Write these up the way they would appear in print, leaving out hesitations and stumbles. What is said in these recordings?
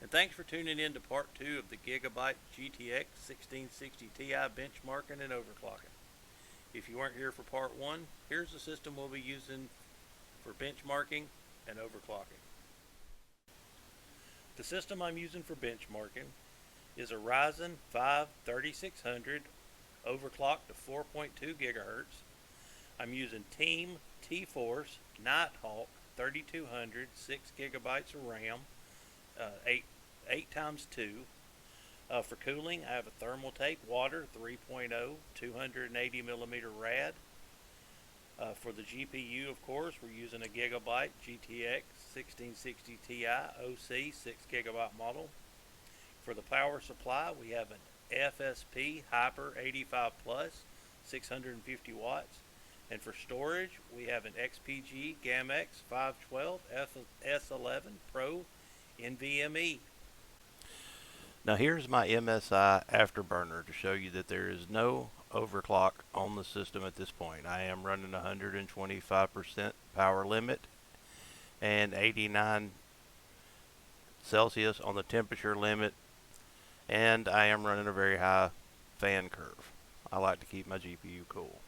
and thanks for tuning in to part 2 of the Gigabyte Gtx 1660 Ti benchmarking and overclocking. If you weren't here for part 1, here's the system we'll be using for benchmarking and overclocking. The system I'm using for benchmarking is a Ryzen 5 3600 overclocked to 4.2 GHz. I'm using Team T-Force Nighthawk 3200 6 gigabytes of RAM, 8 times 2. For cooling, I have a Thermaltake Water 3.0 280 millimeter rad. For the GPU, of course, we're using a Gigabyte Gtx 1660 Ti OC 6 gigabyte model. For the power supply, we have an FSP Hyper 85 Plus 650 watts. And for storage, we have an XPG GAMX 512 S11 Pro NVMe. Now here's my MSI afterburner to show you that there is no overclock on the system at this point. I am running 125% power limit and 89 Celsius on the temperature limit, and I am running a very high fan curve. I like to keep my GPU cool.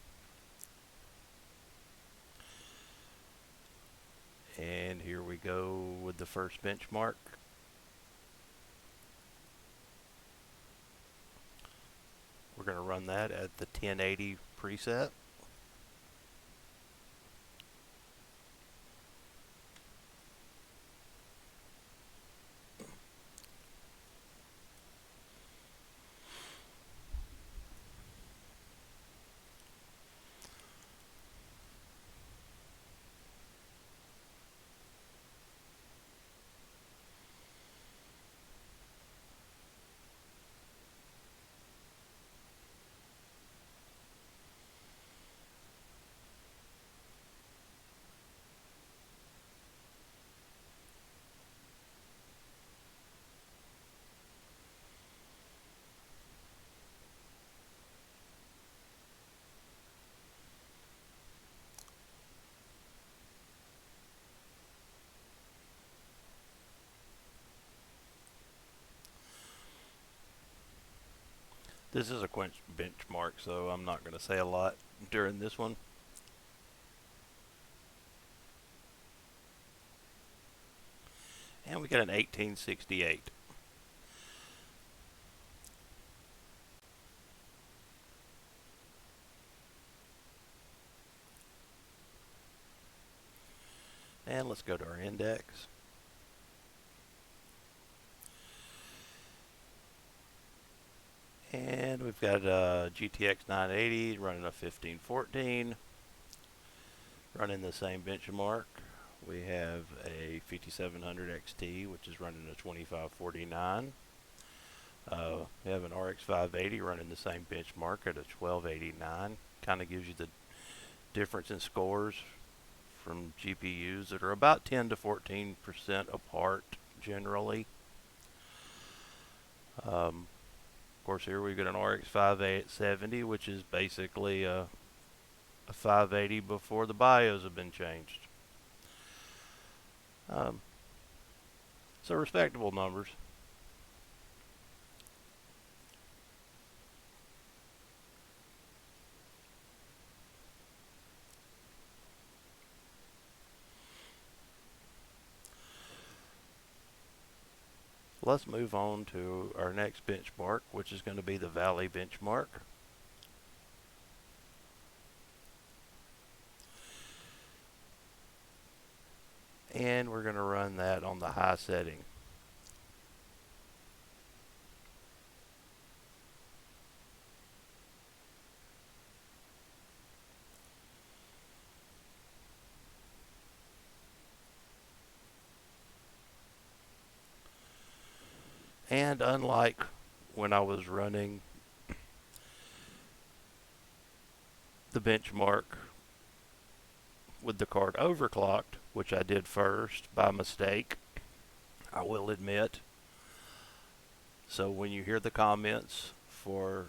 And here we go with the first benchmark. We're going to run that at the 1080 preset. This is a benchmark, so I'm not going to say a lot during this one. And we got an 1868. And let's go to our index. And we've got a GTX 980 running a 1514, running the same benchmark. We have a 5700 XT, which is running a 2549. We have an RX 580 running the same benchmark at a 1289. Kind of gives you the difference in scores from GPUs that are about 10 to 14% apart generally. Of course, here we've got an RX 570, which is basically a 580 before the BIOS have been changed. So respectable numbers. Let's move on to our next benchmark, which is going to be the Valley benchmark. And we're going to run that on the high setting. And unlike when I was running the benchmark with the card overclocked, which I did first by mistake, I will admit. So when you hear the comments for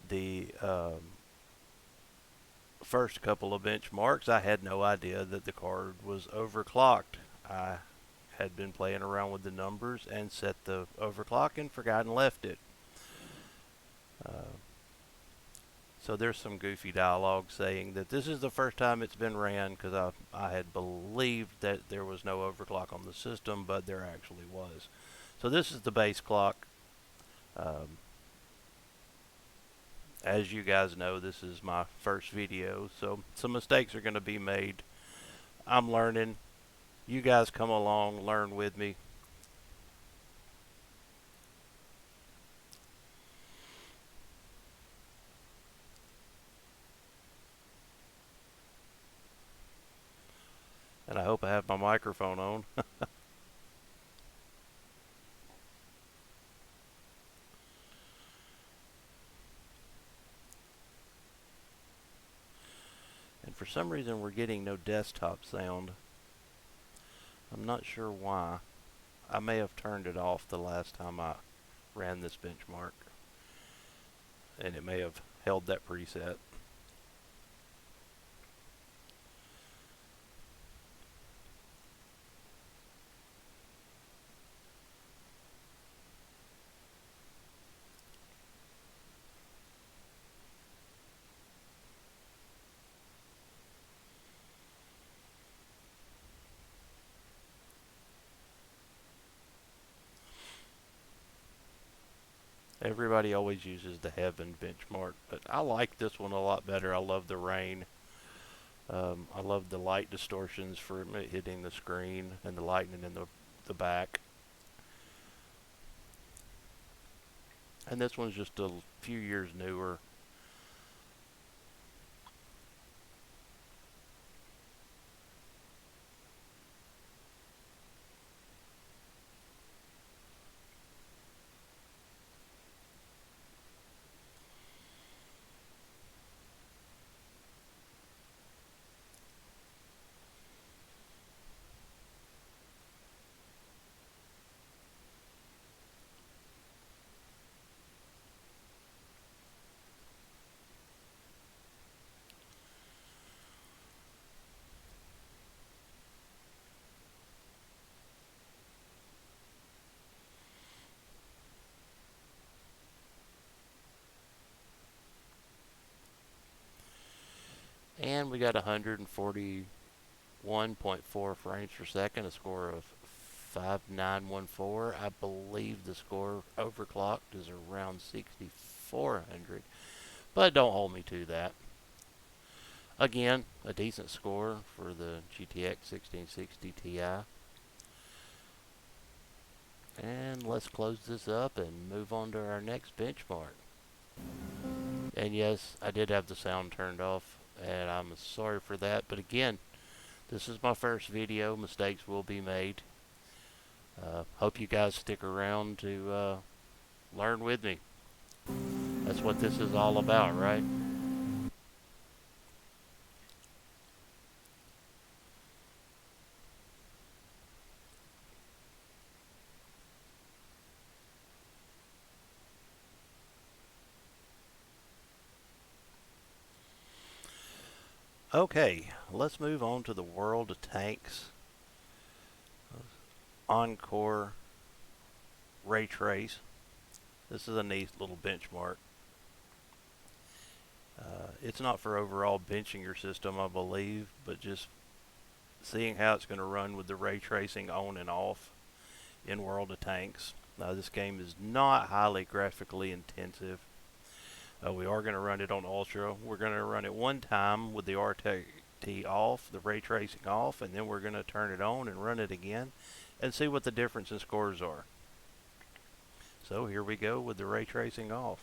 the first couple of benchmarks, I had no idea that the card was overclocked. I had been playing around with the numbers and set the overclock and forgot and left it. So there's some goofy dialogue saying that this is the first time it's been ran, because I had believed that there was no overclock on the system, but there actually was. So this is the base clock. As you guys know, this is my first video, so some mistakes are going to be made. I'm learning. You guys come along, learn with me. And I hope I have my microphone on. And for some reason we're getting no desktop sound. I'm not sure why. I may have turned it off the last time I ran this benchmark, and it may have held that preset. Everybody always uses the Heaven benchmark, but I like this one a lot better. I love the rain. I love the light distortions for it hitting the screen and the lightning in the back. And this one's just a few years newer. And we got 141.4 frames per second, a score of 5914. I believe the score overclocked is around 6400, but don't hold me to that. Again, a decent score for the GTX 1660 Ti. And let's close this up and move on to our next benchmark. And yes, I did have the sound turned off, and I'm sorry for that. But again, this is my first video. Mistakes will be made. Hope you guys stick around to learn with me. That's what this is all about, right? Okay, let's move on to the World of Tanks Encore Ray Trace. This is a neat little benchmark. It's not for overall benching your system, I believe, but just seeing how it's going to run with the ray tracing on and off in World of Tanks. Now, this game is not highly graphically intensive. We are going to run it on Ultra. We're going to run it one time with the RTT off, the ray tracing off, and then we're going to turn it on and run it again and see what the difference in scores are. So here we go with the ray tracing off.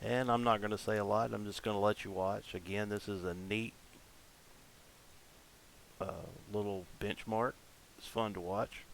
And I'm not going to say a lot. I'm just going to let you watch. Again, this is a neat little benchmark. It's fun to watch.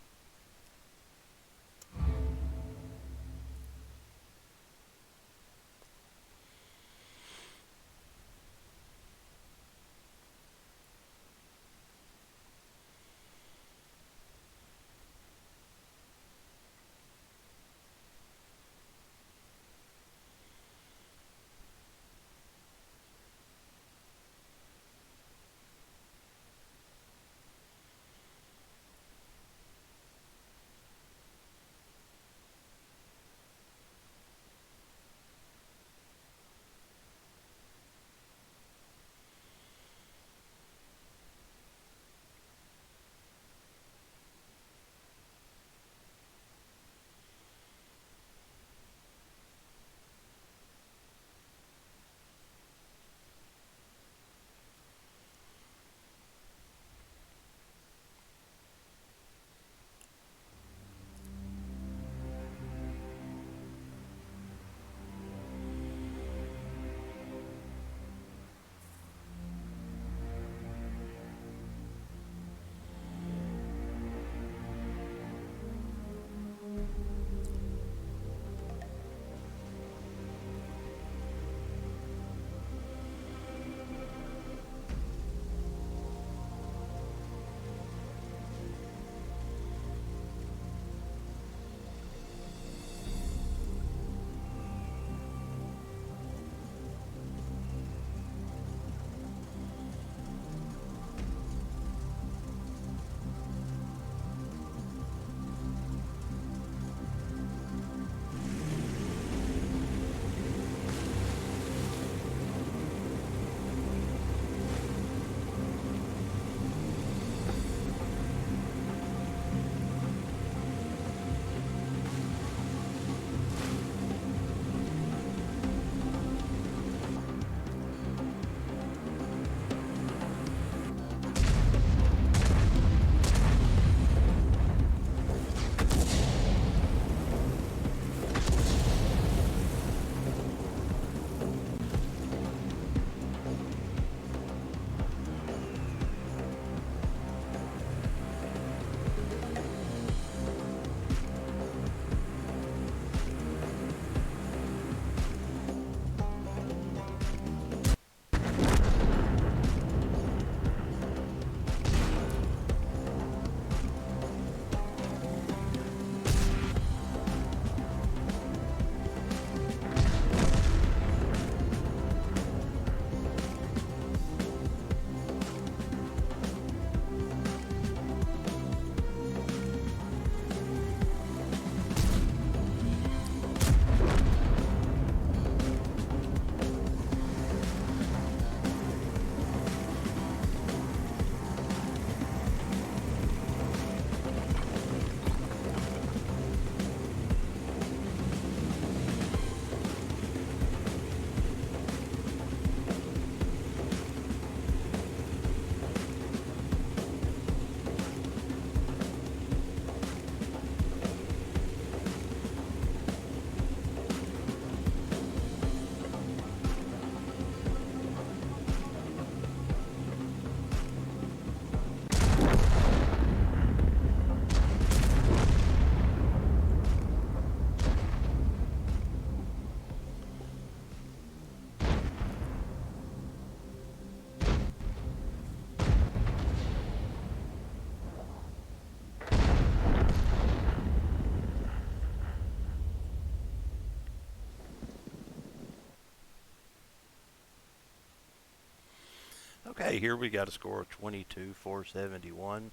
Okay, here we got a score of 22,471,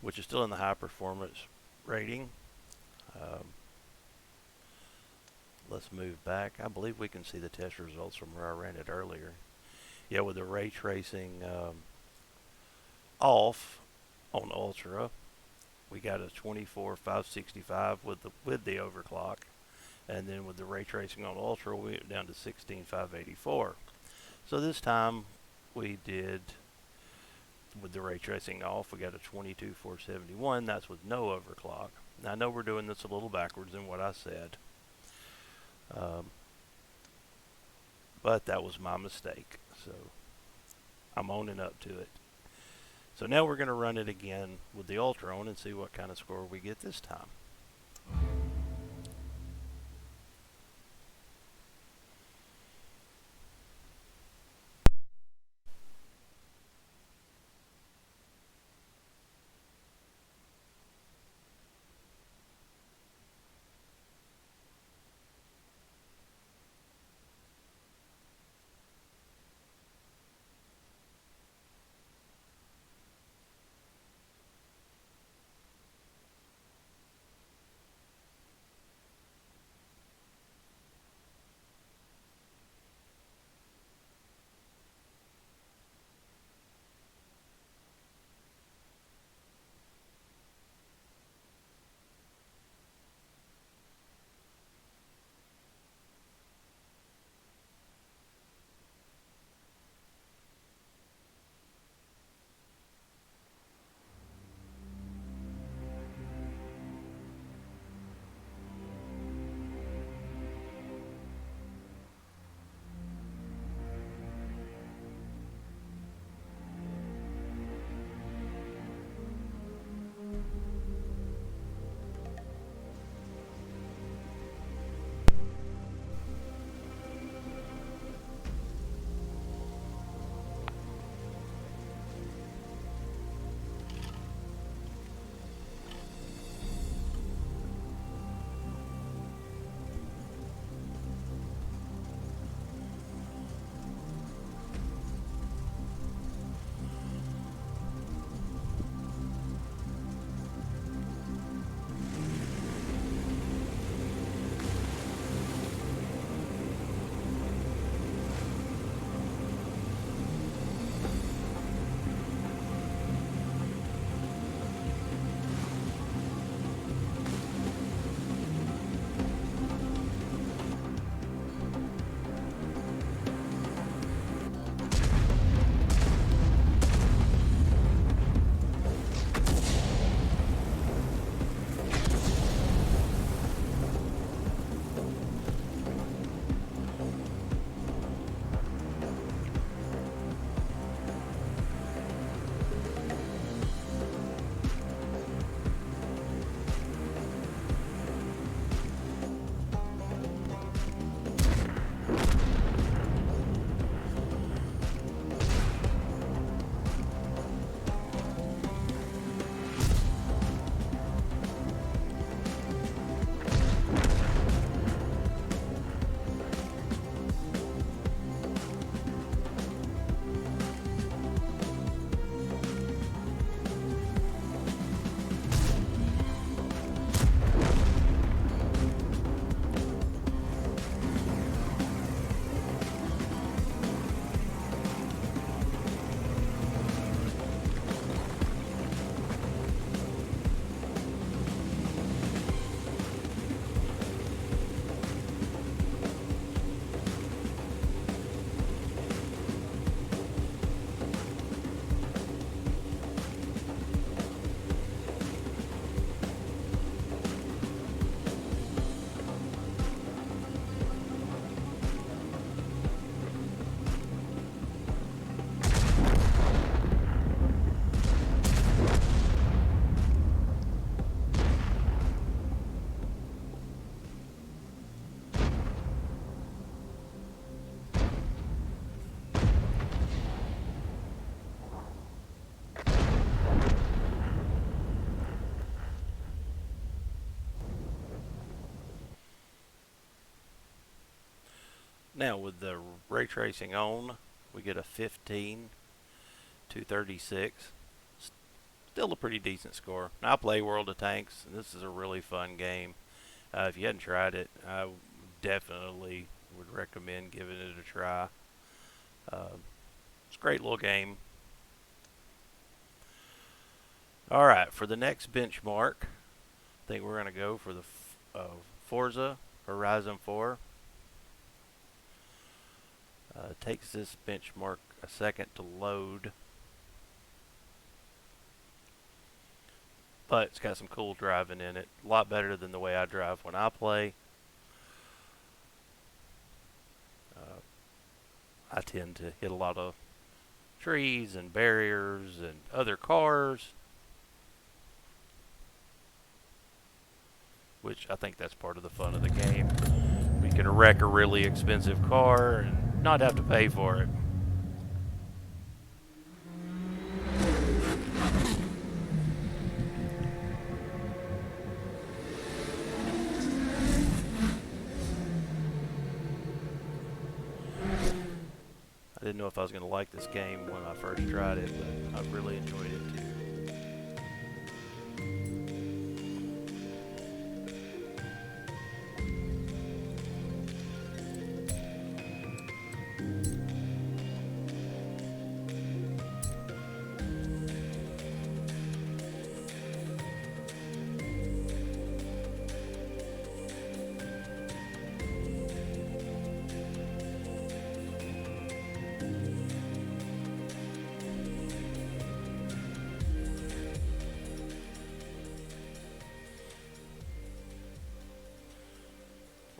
which is still in the high performance rating. Um, let's move back. I believe we can see the test results from where I ran it earlier. Yeah, with the ray tracing off on Ultra, we got a 24,565 with the overclock, and then with the ray tracing on Ultra, we went down to 16,584. So this time we did, with the ray tracing off, we got a 22,471. That's with no overclock. Now I know we're doing this a little backwards than what I said, um, but that was my mistake. So I'm owning up to it. So now we're going to run it again with the Ultra on and see what kind of score we get this time. Now with the ray tracing on, we get a 15, 236. Still a pretty decent score. Now, I play World of Tanks, and this is a really fun game. If you hadn't tried it, I definitely would recommend giving it a try. It's a great little game. Alright, for the next benchmark, I think we're going to go for the Forza Horizon 4. Takes this benchmark a second to load, but it's got some cool driving in it. A lot better than the way I drive when I play. I tend to hit a lot of trees and barriers and other cars, which I think that's part of the fun of the game. We can wreck a really expensive car and not have to pay for it. I didn't know if I was going to like this game when I first tried it, but I've really enjoyed it too.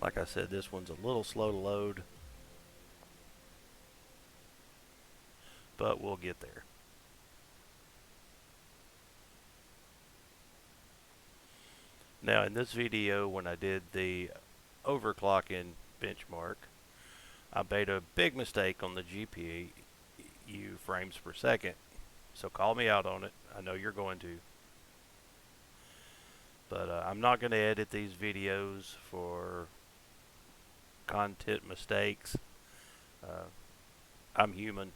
Like I said, this one's a little slow to load, but we'll get there. Now, in this video, when I did the overclocking benchmark, I made a big mistake on the GPU frames per second. So call me out on it. I know you're going to. But I'm not going to edit these videos for content mistakes. I'm human,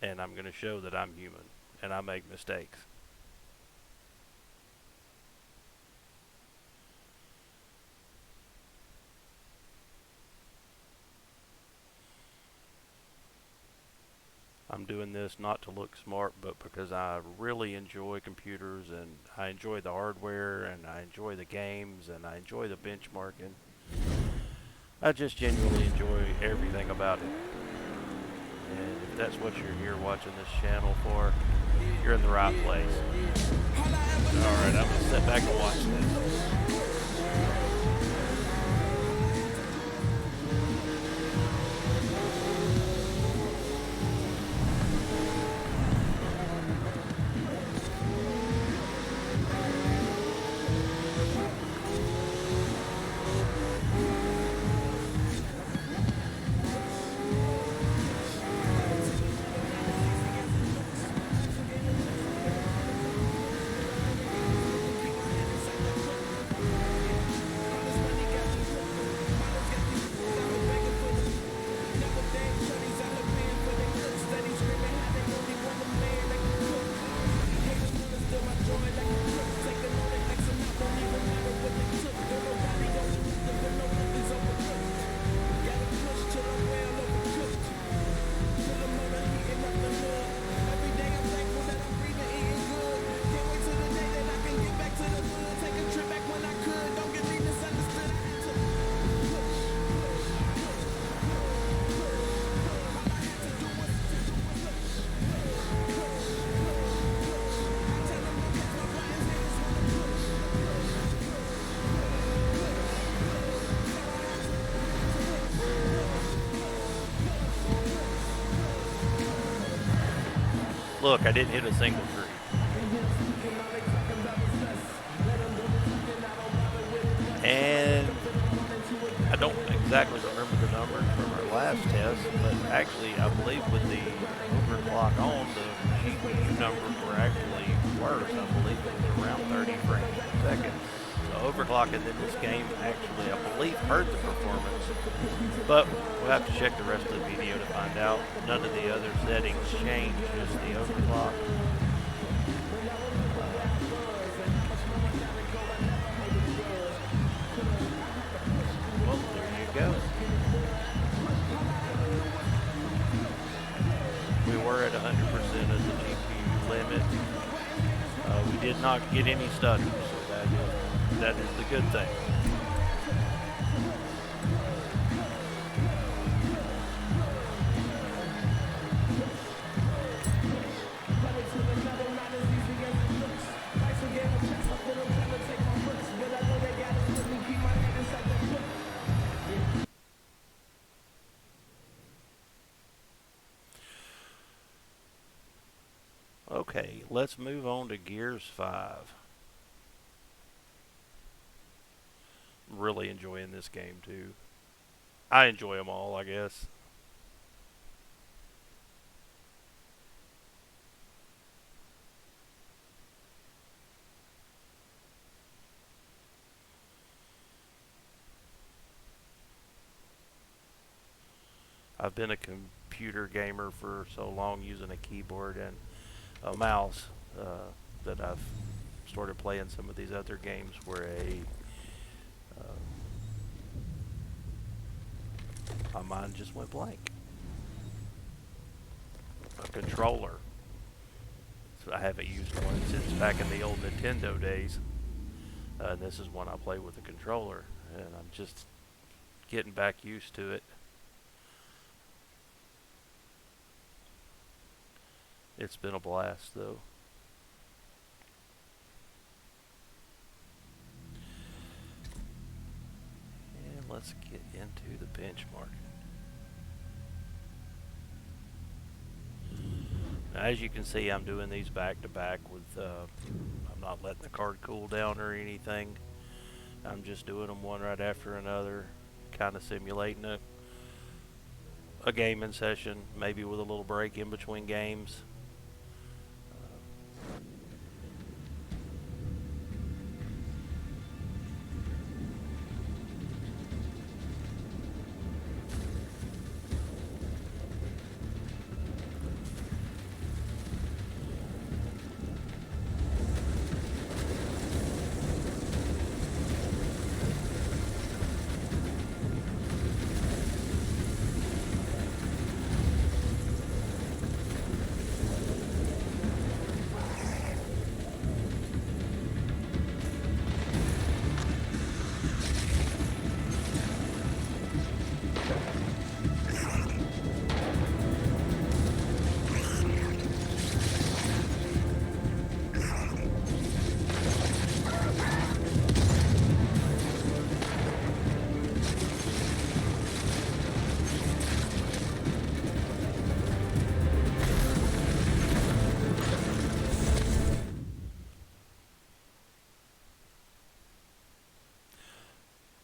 and I'm going to show that I'm human and I make mistakes. I'm doing this not to look smart, but because I really enjoy computers, and I enjoy the hardware, and I enjoy the games, and I enjoy the benchmarking. I just genuinely enjoy everything about it. And if that's what you're here watching this channel for, you're in the right place. Alright, I'm going to sit back and watch this. Look, I didn't hit a single tree. And I don't exactly remember the numbers from our last test, but actually I believe with the overclock on, the GPU numbers were actually worse. I believe it was around 30 frames per second. So overclocking in this game actually, I believe, hurt the performance, but we'll have to check the rest of the video to find out. None of the other settings change, just the overclock. Well, there you go. We were at 100% of the GPU limit. We did not get any stutters, so that is the good thing. Okay, let's move on to Gears 5. I'm really enjoying this game too. I enjoy them all, I guess. I've been a computer gamer for so long using a keyboard and a mouse that I've started playing some of these other games where my mind just went blank. A controller. So I haven't used one since back in the old Nintendo days. And this is one I play with a controller, and I'm just getting back used to it. It's been a blast, though. And let's get into the benchmark. Now, as you can see, I'm doing these back to back with, I'm not letting the card cool down or anything. I'm just doing them one right after another, kind of simulating a gaming session, maybe with a little break in between games.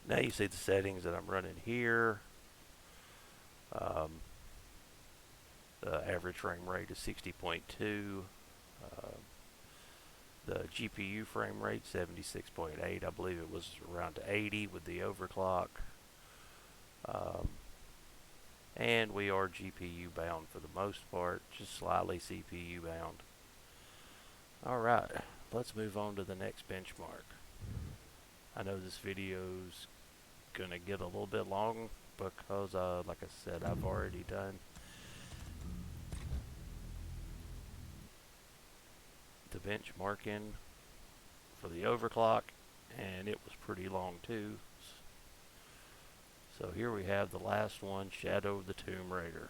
Now you see the settings that I'm running here. The average frame rate is 60.2. The GPU frame rate 76.8. I believe it was around 80 with the overclock. And we are GPU bound for the most part, just slightly CPU bound. Alright, let's move on to the next benchmark. I know this video's gonna get a little bit long because like I said, I've already done the benchmarking for the overclock, and it was pretty long too. So here we have the last one, Shadow of the Tomb Raider.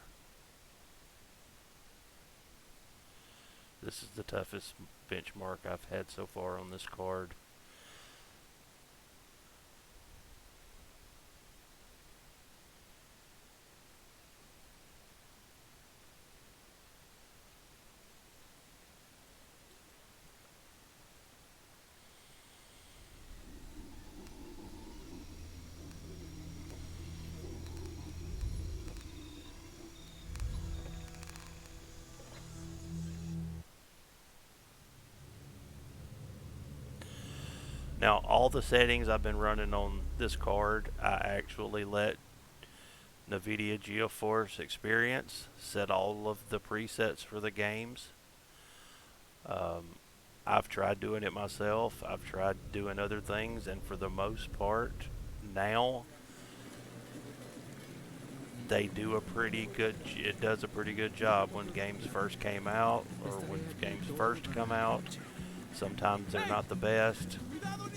This is the toughest benchmark I've had so far on this card. Now, all the settings I've been running on this card, I actually let NVIDIA GeForce Experience set all of the presets for the games. I've tried doing it myself. I've tried doing other things, and for the most part, now they do a pretty good. It does a pretty good job when games first came out, or when games first come out. Sometimes they're not the best,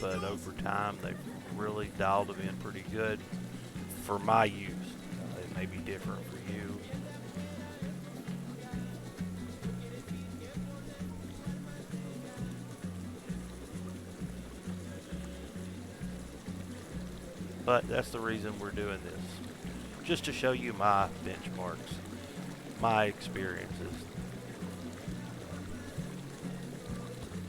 but over time they've really dialed them in pretty good for my use. It may be different for you. But that's the reason we're doing this. Just to show you my benchmarks, my experiences.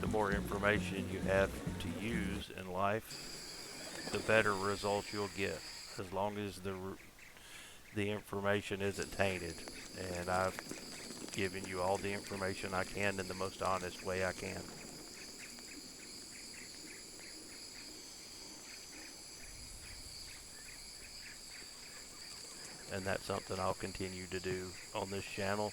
The more information you have to use in life, the better results you'll get, as long as the information isn't tainted. And I've given you all the information I can in the most honest way I can. And that's something I'll continue to do on this channel.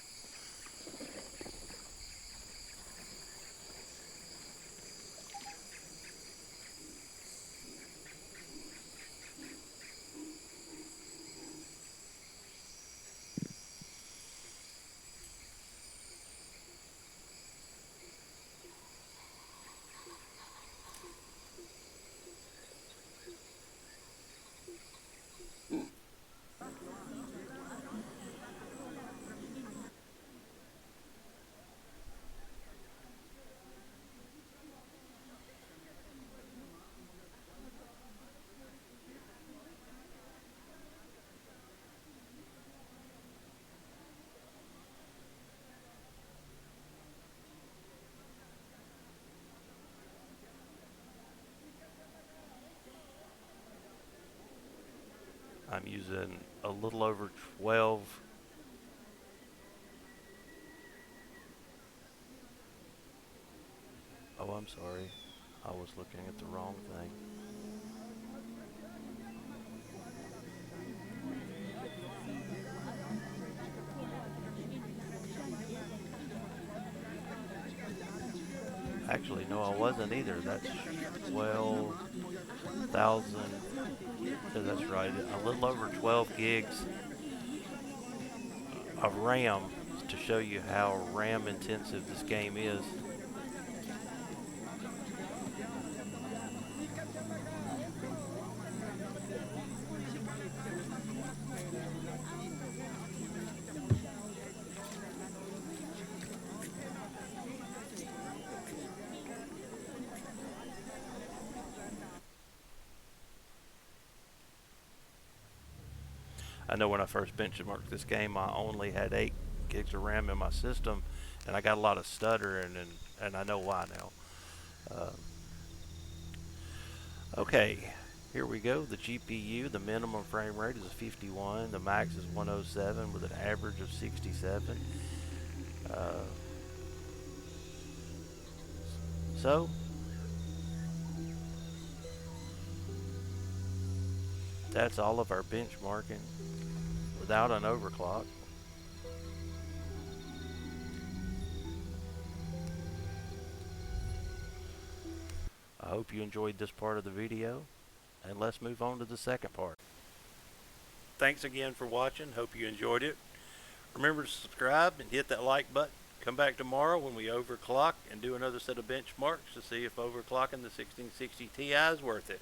I'm using a little over 12. Oh, I'm sorry. I was looking at the wrong thing. Actually, no, I wasn't either. That's 12,000. So that's right. A little over 12 gigs of RAM to show you how RAM intensive this game is. I know when I first benchmarked this game, I only had 8 gigs of RAM in my system, and I got a lot of stuttering, and I know why now. Okay, here we go. The GPU, the minimum frame rate is 51, the max is 107 with an average of 67. So, that's all of our benchmarking without an overclock. I hope you enjoyed this part of the video, and let's move on to the second part. Thanks again for watching. Hope you enjoyed it. Remember to subscribe and hit that like button. Come back tomorrow when we overclock and do another set of benchmarks to see if overclocking the 1660 Ti is worth it.